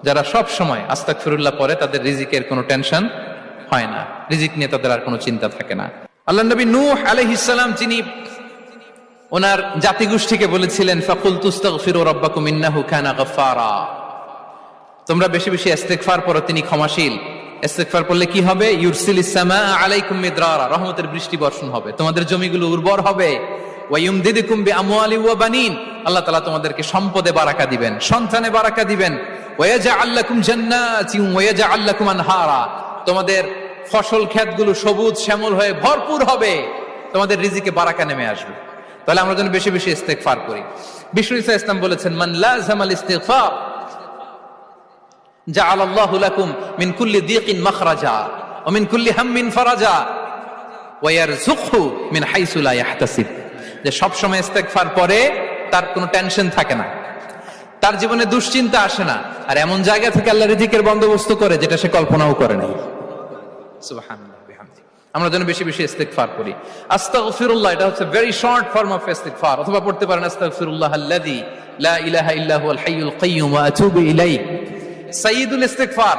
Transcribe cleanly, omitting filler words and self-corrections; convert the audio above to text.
যারা সব সময় আস্তাগফিরুল্লাহ পড়ে তাদের রিজিকের কোনো টেনশন হয় না, রিজিক নিয়ে তাদের আর কোনো চিন্তা থাকে না। আল্লাহ নবী নূহ আলাইহিস সালাম যিনি ওনার জাতিগোষ্ঠীকে বলেছিলেন ফাকুলতু আস্তাগফিরু রাব্বাকুম ইন্নাহু কানা গাফফারা, তোমরা বেশি বেশি ইস্তেগফার পড়ো, তিনি ক্ষমাশীল। ইস্তেগফার পড়লে কি হবে? ইউরসিলিস সামা আলাইকুম মিদরারা, রহমতের বৃষ্টি বর্ষণ হবে, তোমাদের জমিগুলো উর্বর হবে। ওয়া ইউমদিদুকুম বিআমওয়ালি ওয়া বানিন, আল্লাহ তাআলা তোমাদেরকে সম্পদে বারাকা দিবেন, সন্তানে বারাকা দিবেন। ওয়া ইয়াজআল লাকুম জান্নাতিন ওয়া ইয়াজআল লাকুম আনহারা, তোমাদের ফসল ক্ষেতগুলো সবুজ শ্যামল হয়ে ভরপুর হবে, তোমাদের রিজিকে বারাকা নেমে আসবে। তাহলে আমরা যেন বেশি বেশি ইস্তেগফার করি। বিষ্ণু ঈসা ইসলাম বলেছেন মান লাযামাল ইস্তিগফার জাআলাল্লাহু লাকুম মিন কুল্লি দিকিন মাখরাজা ওয়া মিন কুল্লি হাম্মিন ফারাজা ওয়া ইয়ারযুকহু মিন হাইসু লা ইয়াহতাসিব, যে সব সময় ইস্তেগফার পরে তার কোনো টেনশন থাকে না, তার জীবনে দুশ্চিন্তা আসে না, আর এমন জায়গা থেকে আল্লাহ রিজিকের বন্দোবস্ত করে যেটা সে কল্পনাও করে নাই। সুবহানাল্লাহ বিহামদি। আমরা যেন বেশি বেশি ইস্তেগফার করি। আস্তাগফিরুল্লাহ এটা হচ্ছে ভেরি শর্ট ফর্ম অফ ইস্তেগফার, অথবা পড়তে পারেন আস্তাগফিরুল্লাহ আল্লাযী লা ইলাহা ইল্লা হুয়াল হাইয়ুল কাইয়্যুম ওয়া আতুবু ইলাইহি। সাইয়্যিদুল ইস্তিগফার,